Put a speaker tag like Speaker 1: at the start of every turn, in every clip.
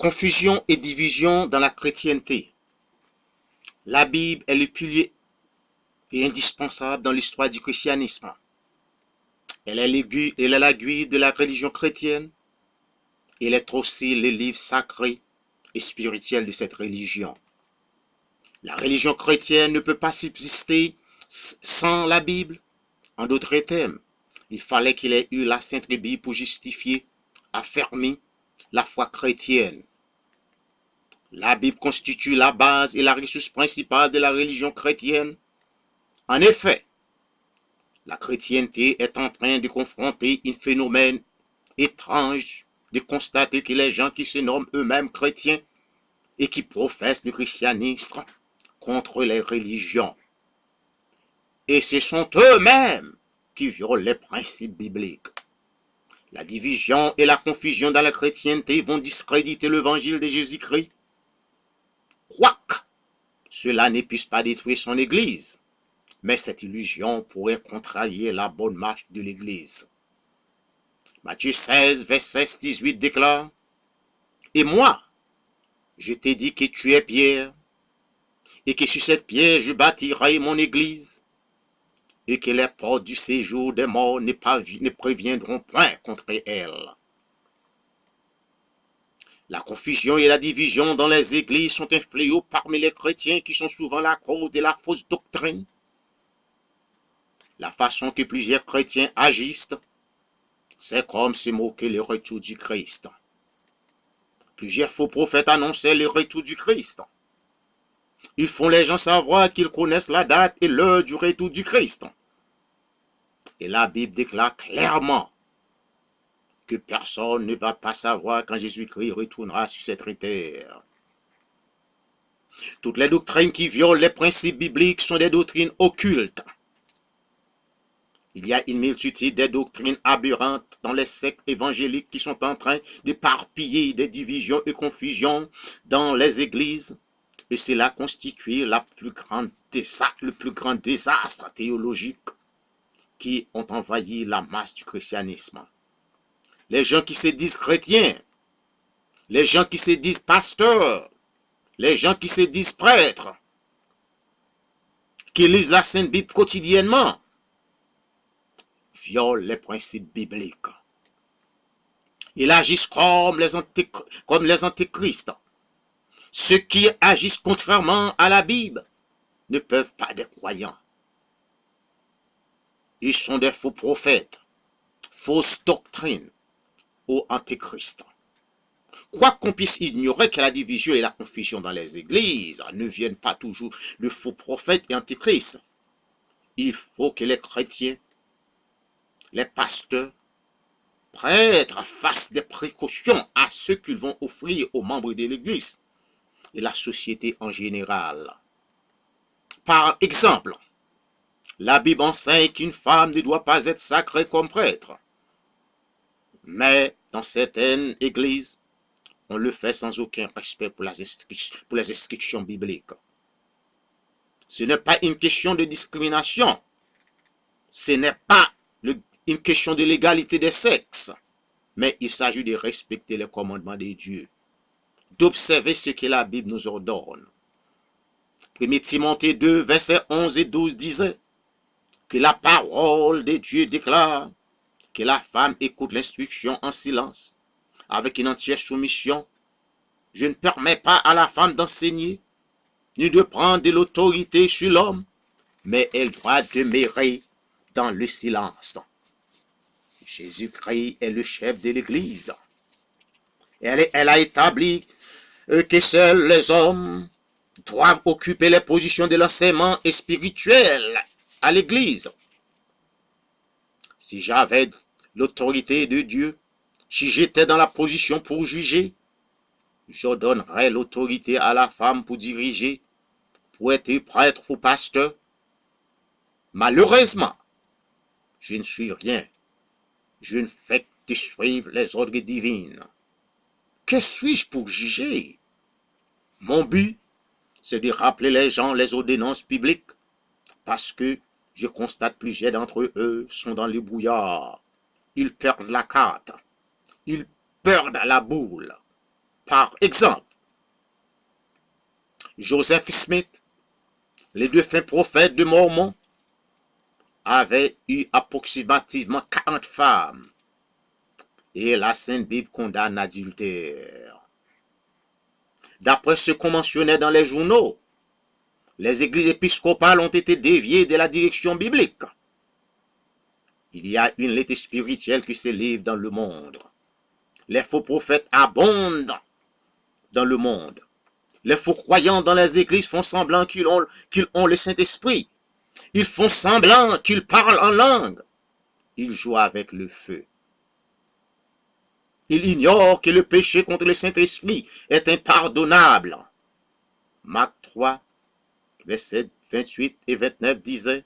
Speaker 1: Confusion et division dans la chrétienté. La Bible est le pilier et indispensable dans l'histoire du christianisme. Elle est l'aiguille de la religion chrétienne. Elle est aussi le livre sacré et spirituel de cette religion. La religion chrétienne ne peut pas subsister sans la Bible. En d'autres termes, il fallait qu'il ait eu la Sainte Bible pour justifier, affermer la foi chrétienne. La Bible constitue la base et la ressource principale de la religion chrétienne. En effet, la chrétienté est en train de confronter un phénomène étrange, de constater que les gens qui se nomment eux-mêmes chrétiens et qui professent le christianisme contre les religions. Et ce sont eux-mêmes qui violent les principes bibliques. La division et la confusion dans la chrétienté vont discréditer l'évangile de Jésus-Christ. Quoique cela ne puisse pas détruire son Église, mais cette illusion pourrait contrarier la bonne marche de l'Église. Matthieu 16, verset 18 déclare: « Et moi, je t'ai dit que tu es Pierre, et que sur cette pierre je bâtirai mon Église, et que les portes du séjour des morts ne préviendront point contre elle. » La confusion et la division dans les églises sont un fléau parmi les chrétiens qui sont souvent la cause de la fausse doctrine. La façon que plusieurs chrétiens agissent, c'est comme se moquer le retour du Christ. Plusieurs faux prophètes annonçaient le retour du Christ. Ils font les gens savoir qu'ils connaissent la date et l'heure du retour du Christ. Et la Bible déclare clairement que personne ne va pas savoir quand Jésus-Christ retournera sur cette terre. Toutes les doctrines qui violent les principes bibliques sont des doctrines occultes. Il y a une multitude de doctrines aberrantes dans les sectes évangéliques qui sont en train d'éparpiller des divisions et confusions dans les églises. Et cela constitue le plus grand désastre théologique qui ont envahi la masse du christianisme. Les gens qui se disent chrétiens, les gens qui se disent pasteurs, les gens qui se disent prêtres, qui lisent la Sainte Bible quotidiennement, violent les principes bibliques. Ils agissent comme les antéchrists. Ceux qui agissent contrairement à la Bible ne peuvent pas être croyants. Ils sont des faux prophètes, fausses doctrines ou antéchrists. Quoi qu'on puisse ignorer que la division et la confusion dans les églises ne viennent pas toujours de faux prophètes et antéchrists, il faut que les chrétiens, les pasteurs, prêtres fassent des précautions à ce qu'ils vont offrir aux membres de l'église et la société en général. Par exemple, la Bible enseigne qu'une femme ne doit pas être sacrée comme prêtre. Mais dans certaines églises, on le fait sans aucun respect pour les instructions bibliques. Ce n'est pas une question de discrimination. Ce n'est pas une question de l'égalité des sexes. Mais il s'agit de respecter les commandements de Dieu, d'observer ce que la Bible nous ordonne. 1 Timothée 2, versets 11 et 12 disait que la parole de Dieu déclare que la femme écoute l'instruction en silence, avec une entière soumission. Je ne permets pas à la femme d'enseigner, ni de prendre de l'autorité sur l'homme, mais elle doit demeurer dans le silence. Jésus-Christ est le chef de l'Église. Elle a établi que seuls les hommes doivent occuper les positions de l'enseignement spirituel à l'Église. Si j'avais l'autorité de Dieu, si j'étais dans la position pour juger, je donnerais l'autorité à la femme pour diriger, pour être prêtre ou pasteur. Malheureusement, je ne suis rien. Je ne fais que suivre les ordres divins. Que suis-je pour juger? Mon but, c'est de rappeler les gens les ordonnances bibliques, parce que je constate plusieurs d'entre eux sont dans le brouillard. Ils perdent la carte. Ils perdent la boule. Par exemple, Joseph Smith, les défunts prophètes de Mormon, avaient eu approximativement 40 femmes et la Sainte Bible condamne l'adultère. D'après ce qu'on mentionnait dans les journaux, les églises épiscopales ont été déviées de la direction biblique. Il y a une lutte spirituelle qui se livre dans le monde. Les faux prophètes abondent dans le monde. Les faux croyants dans les églises font semblant qu'ils ont le Saint-Esprit. Ils font semblant qu'ils parlent en langue. Ils jouent avec le feu. Ils ignorent que le péché contre le Saint-Esprit est impardonnable. Marc 3, versets 28 et 29 disait,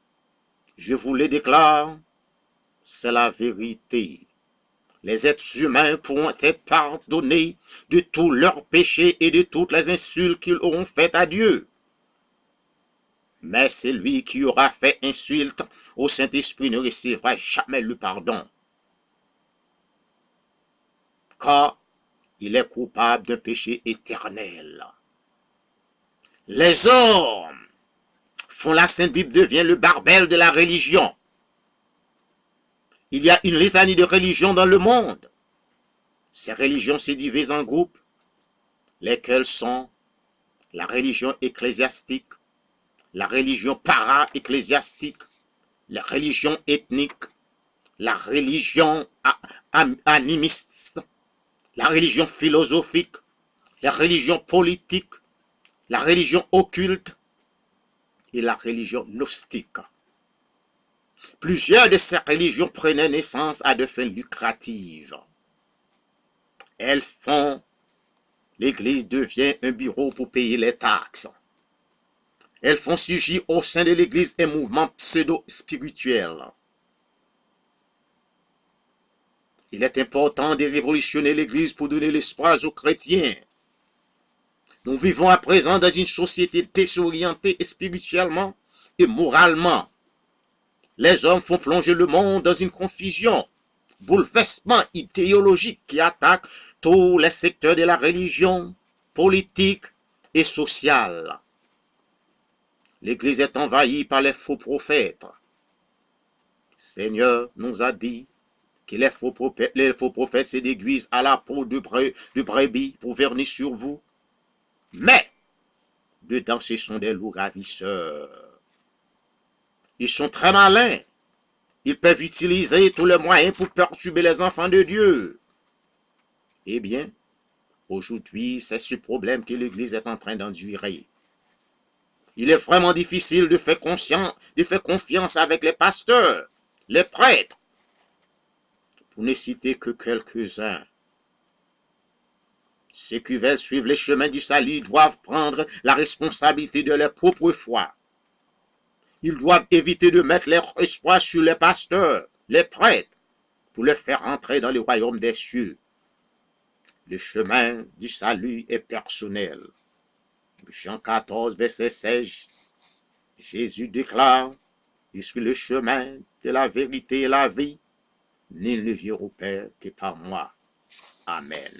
Speaker 1: « Je vous le déclare, c'est la vérité. Les êtres humains pourront être pardonnés de tous leurs péchés et de toutes les insultes qu'ils auront faites à Dieu. Mais celui qui aura fait insulte au Saint-Esprit ne recevra jamais le pardon, car il est coupable d'un péché éternel. » Les hommes font la Sainte Bible devient le barbel de la religion. Il y a une litanie de religions dans le monde. Ces religions se divisent en groupes, lesquels sont la religion ecclésiastique, la religion para-ecclésiastique, la religion ethnique, la religion animiste, la religion philosophique, la religion politique, la religion occulte et la religion gnostique. Plusieurs de ces religions prenaient naissance à des fins lucratives. Elles font, l'Église devient un bureau pour payer les taxes. Elles font surgir au sein de l'Église un mouvement pseudo-spirituel. Il est important de révolutionner l'Église pour donner l'espoir aux chrétiens. Nous vivons à présent dans une société désorientée spirituellement et moralement. Les hommes font plonger le monde dans une confusion, bouleversement idéologique qui attaque tous les secteurs de la religion, politique et sociale. L'Église est envahie par les faux prophètes. Le Seigneur nous a dit que les faux prophètes se déguisent à la peau de brebis pour venir sur vous. Mais, dedans, ce sont des loups ravisseurs. Ils sont très malins. Ils peuvent utiliser tous les moyens pour perturber les enfants de Dieu. Eh bien, aujourd'hui, c'est ce problème que l'Église est en train d'endurer. Il est vraiment difficile de faire confiance avec les pasteurs, les prêtres, pour ne citer que quelques-uns. Ceux qui veulent suivre les chemins du salut doivent prendre la responsabilité de leur propre foi. Ils doivent éviter de mettre leur espoir sur les pasteurs, les prêtres, pour les faire entrer dans le royaume des cieux. Le chemin du salut est personnel. Jean 14, verset 16, Jésus déclare, « Je suis le chemin de la vérité et la vie. Nul ne vient au Père que par moi. » Amen.